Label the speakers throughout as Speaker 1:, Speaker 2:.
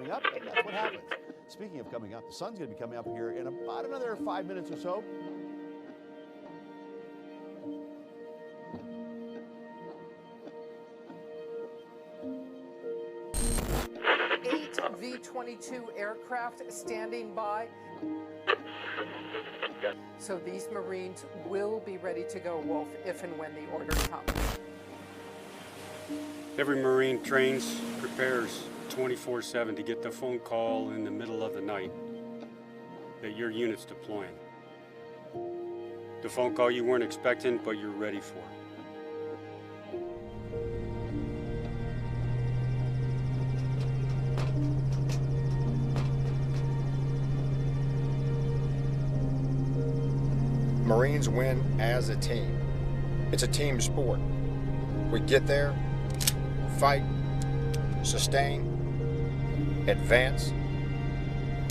Speaker 1: coming up, and that's what happens. Speaking of coming up, the sun's going to be coming up here in about another 5 minutes or so.
Speaker 2: 8 V-22 aircraft standing by. So these Marines will be ready to go, Wolf, if and when the order comes.
Speaker 3: Every Marine trains, prepares 24/7 to get the phone call in the middle of the night that your unit's deploying. The phone call you weren't expecting, but you're ready for.
Speaker 4: Marines win as a team. It's a team sport. We get there, fight, sustain, advance,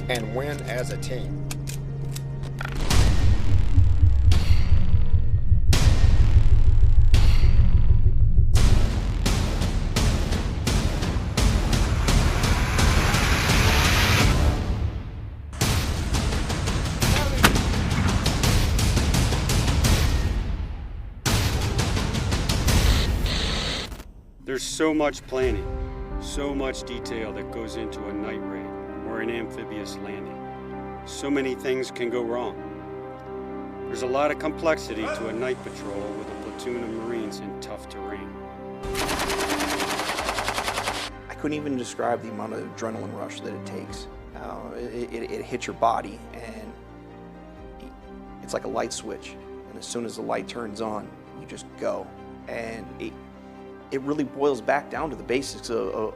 Speaker 4: and win as a team.
Speaker 3: There's so much planning, so much detail that goes into a night raid or an amphibious landing. So many things can go wrong. There's a lot of complexity to a night patrol with a platoon of Marines in tough terrain.
Speaker 5: I couldn't even describe the amount of adrenaline rush that it takes. It hits your body, and it's like a light switch. And as soon as the light turns on, you just go. And it really boils back down to the basics of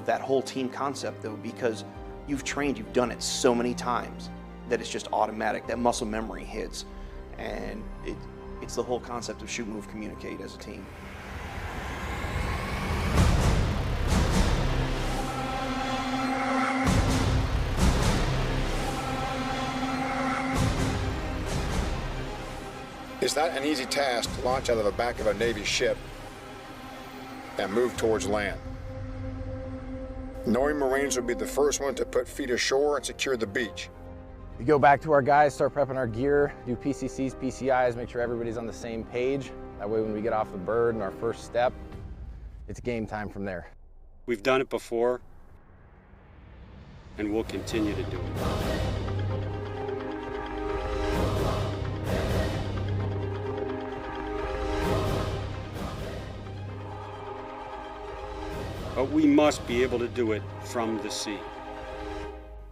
Speaker 5: that whole team concept, though, because you've trained, you've done it so many times that it's just automatic. That muscle memory hits, and it's the whole concept of shoot, move, communicate as a team.
Speaker 4: It's not an easy task to launch out of the back of a Navy ship and move towards land. Knowing Marines will be the first one to put feet ashore and secure the beach.
Speaker 6: We go back to our guys, start prepping our gear, do PCCs, PCIs, make sure everybody's on the same page. That way when we get off the bird and our first step, it's game time from there.
Speaker 3: We've done it before, and we'll continue to do it. But we must be able to do it from the sea.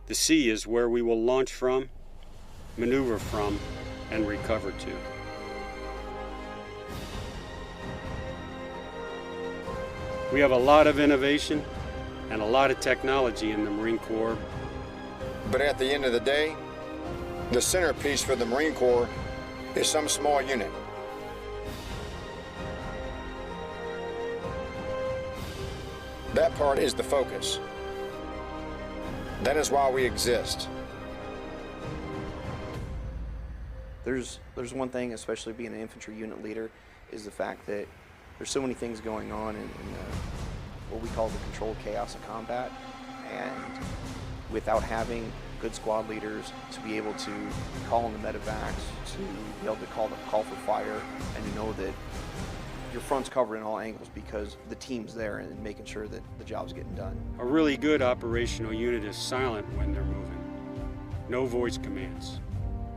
Speaker 3: The sea is where we will launch from, maneuver from, and recover to. We have a lot of innovation and a lot of technology in the Marine Corps.
Speaker 4: But at the end of the day, the centerpiece for the Marine Corps is some small unit. That part is the focus. That is why we exist.
Speaker 5: There's one thing, especially being an infantry unit leader, is the fact that there's so many things going on in what we call the controlled chaos of combat, and without having good squad leaders to be able to call in the medevacs, to be able to call for fire, and to know that your front's covered in all angles because the team's there and making sure that the job's getting done.
Speaker 3: A really good operational unit is silent when they're moving. No voice commands.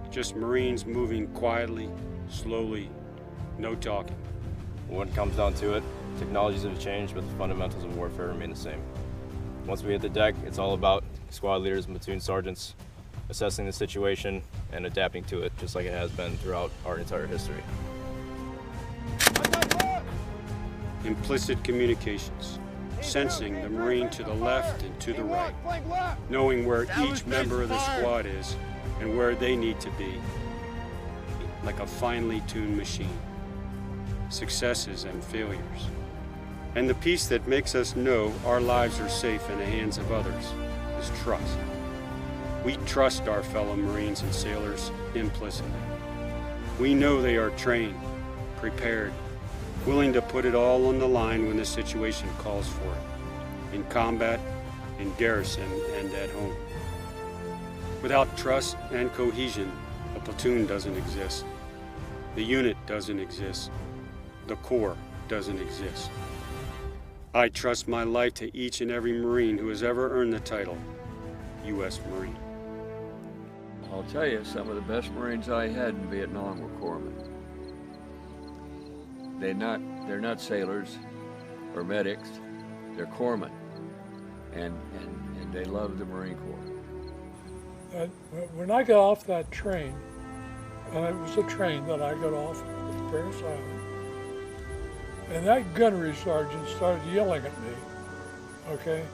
Speaker 3: Just Marines moving quietly, slowly, no talking.
Speaker 7: When it comes down to it, technologies have changed, but the fundamentals of warfare remain the same. Once we hit the deck, it's all about squad leaders and platoon sergeants assessing the situation and adapting to it, just like it has been throughout our entire history.
Speaker 3: Implicit communications, sensing the Marine to the left and to the right, knowing where each member of the squad is and where they need to be, like a finely tuned machine. Successes and failures. And the piece that makes us know our lives are safe in the hands of others is trust. We trust our fellow Marines and sailors implicitly. We know they are trained, prepared, willing to put it all on the line when the situation calls for it, in combat in garrison and at home. Without trust and cohesion, a platoon doesn't exist. The unit doesn't exist. The Corps doesn't exist. I trust my life to each and every Marine who has ever earned the title U.S. Marine.
Speaker 8: I'll tell you, some of the best Marines I had in Vietnam were corpsmen. They're not sailors or medics, they're corpsmen, and they love the Marine Corps.
Speaker 9: When I got off that train, and it was a train that I got off at Parris Island, and that gunnery sergeant started yelling at me, okay?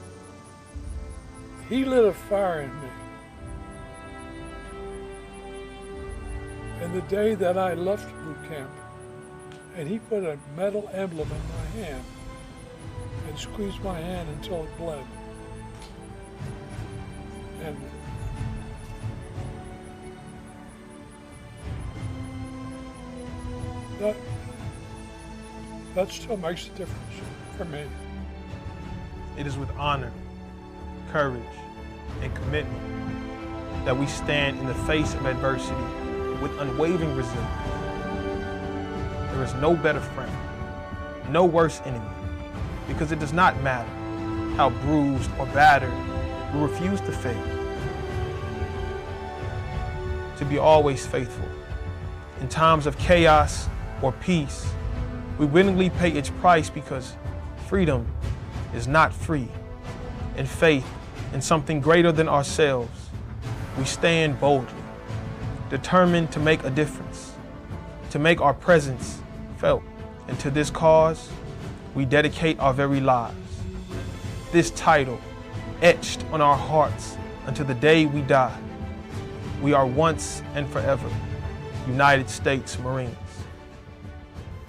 Speaker 9: He lit a fire in me. And the day that I left boot camp, and he put a metal emblem in my hand and squeezed my hand until it bled. And that still makes a difference for me.
Speaker 10: It is with honor, courage, and commitment that we stand in the face of adversity with unwavering resilience. There is no better friend, no worse enemy, because it does not matter how bruised or battered we refuse to fail. To be always faithful. In times of chaos or peace, we willingly pay its price because freedom is not free. In faith in something greater than ourselves, we stand boldly, determined to make a difference, to make our presence felt. And to this cause, we dedicate our very lives. This title, etched on our hearts until the day we die. We are once and forever United States Marines.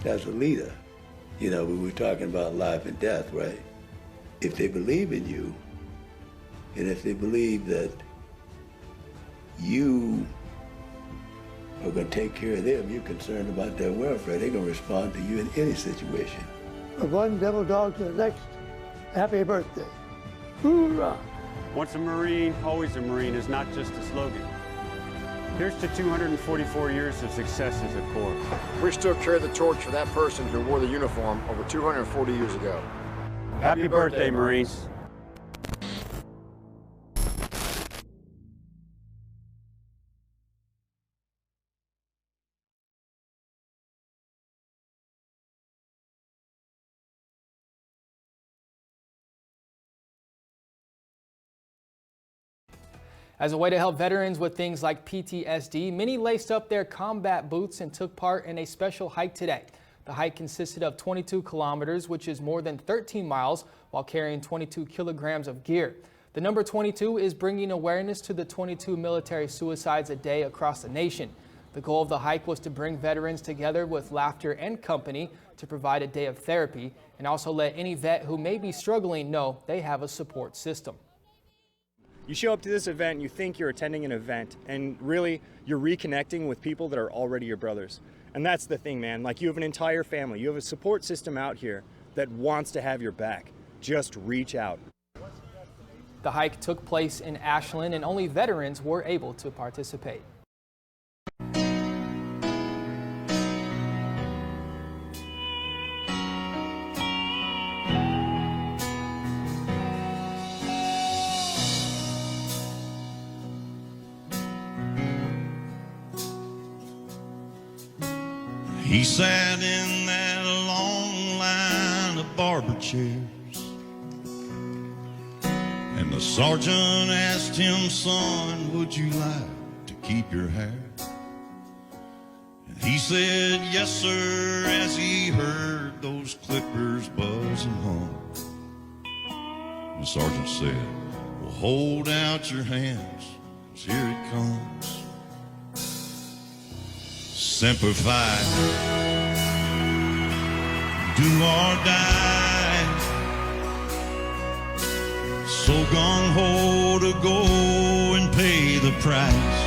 Speaker 11: As a leader, we were talking about life and death, right? If they believe in you, and if they believe that you are going to take care of them, you're concerned about their welfare, they're going to respond to you in any situation.
Speaker 12: From one devil dog to the next, happy birthday. Hoorah!
Speaker 3: Once a Marine, always a Marine is not just a slogan. Here's to 244 years of success as a Corps.
Speaker 4: We still carry the torch for that person who wore the uniform over 240 years ago.
Speaker 3: Happy birthday, Marines.
Speaker 13: As a way to help veterans with things like PTSD, many laced up their combat boots and took part in a special hike today. The hike consisted of 22 kilometers, which is more than 13 miles, while carrying 22 kilograms of gear. The number 22 is bringing awareness to the 22 military suicides a day across the nation. The goal of the hike was to bring veterans together with laughter and company to provide a day of therapy and also let any vet who may be struggling know they have a support system.
Speaker 14: You show up to this event, you think you're attending an event, and really you're reconnecting with people that are already your brothers. And that's the thing, man. Like, you have an entire family. You have a support system out here that wants to have your back. Just reach out.
Speaker 13: The hike took place in Ashland, and only veterans were able to participate.
Speaker 15: He sat in that long line of barber chairs, and the sergeant asked him, "Son, would you like to keep your hair?" And he said, "Yes, sir," as he heard those clippers buzz and hum. And the sergeant said, "Well, hold out your hands, 'cause here it comes. Semper Fi, do or die, so gung-ho to go and pay the price.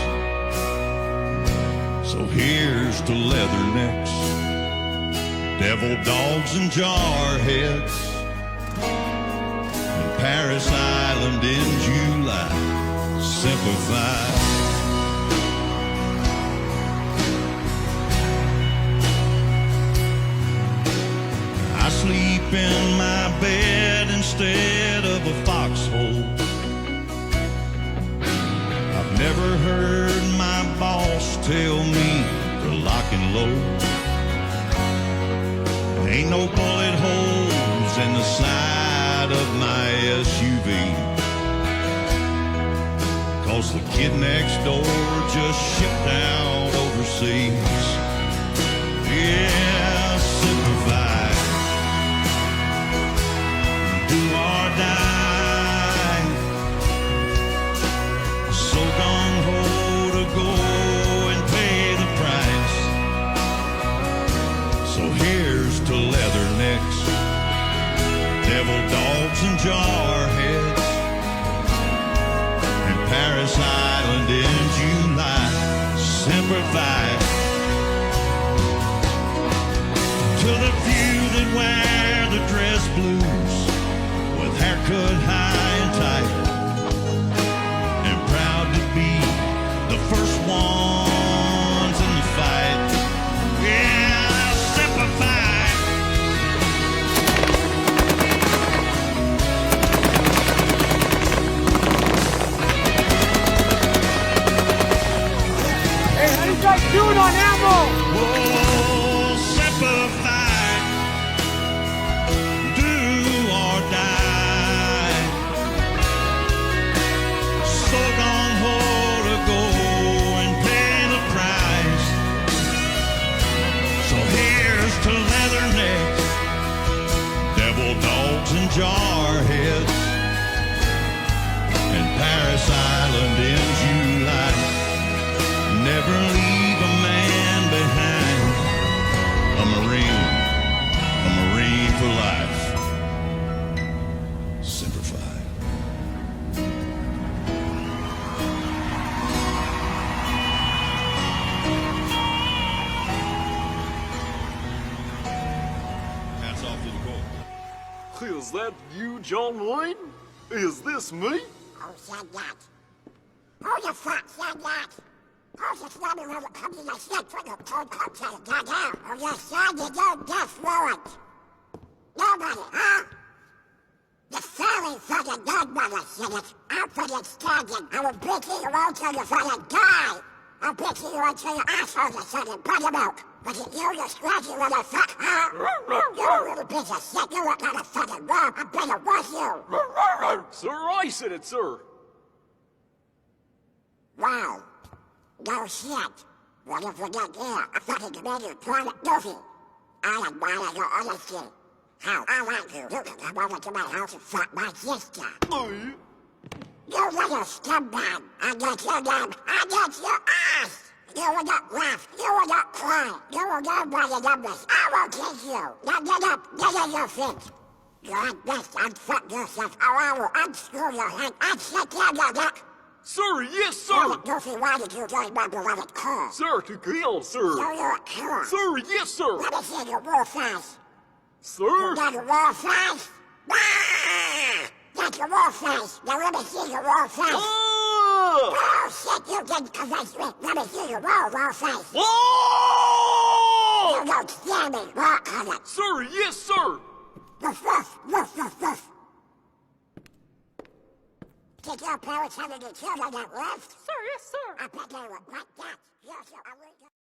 Speaker 15: So here's to leathernecks, devil dogs and jarheads, and Parris Island Island in July. Simplified. I sleep in my bed instead of a foxhole. I've never heard my boss tell me to lock and load. Ain't no bullet holes in the side of my SUV, 'cause the kid next door just shipped out overseas. Yeah, simplified. Do or die. So gung-ho to go and pay the price. So here's to leathernecks, devil dogs and jarheads, and Paris Island in July. Simplified. To the few that wear the dress blues with haircut high and tight, and proud to be the first ones in the fight. Yeah, simplified.
Speaker 16: Hey, how you guys doing on ammo?
Speaker 15: Whoa, simplified. Do or die. So gung-ho to go and pay the price. So here's to leathernecks, devil dogs and jarheads, and Paris Island in July. Never leave a man behind. A Marine for life. Simplified. Hats off to the Colts.
Speaker 17: Is that you, John Wayne? Is this me?
Speaker 16: Who said that? Who the fuck said that? Who's the slamming around the company that said for the cold cups out of goddamn? Who just said you don't death warrant? Nobody, huh? The silly fucking godmother said it. I'll put it standing. I will beat you until you fucking die. I'll beat you until your asshole is fucking buttermilk. But you just scratchy little fuck, huh? You little piece of shit. You look like a fucking worm. I better wash you.
Speaker 17: Sir, I said it, sir.
Speaker 16: Wow. No shit. What if we get there? A fucking commander private goofy. I admire your honesty. How I like you. You can come over to my house and fuck my sister. You little scumbag. I get your name. I get your ass. You will not laugh. You will not cry. You will not run your numbers. I will kiss you. Now get up. Get in your feet. You're at best unfuck yourself or I will unscrew your head and shut down your neck.
Speaker 17: Sir, yes, sir.
Speaker 16: Goofy, why did you join my beloved cause?
Speaker 17: Sir, to kill, sir.
Speaker 16: So you're a killer.
Speaker 17: Sir, yes, sir.
Speaker 16: Let me see your war face.
Speaker 17: Sir?
Speaker 16: You got a war face? Ah! That's your war face. Now let me see your war face.
Speaker 17: Ah!
Speaker 16: Oh, shit, you didn't convince me. Let me see your war face.
Speaker 17: Oh!
Speaker 16: You don't scare me. Walk on it.
Speaker 17: Sir, yes, sir.
Speaker 16: Woof, woof, woof, woof, woof. Did your parents have any children that left?
Speaker 2: Sir, yes,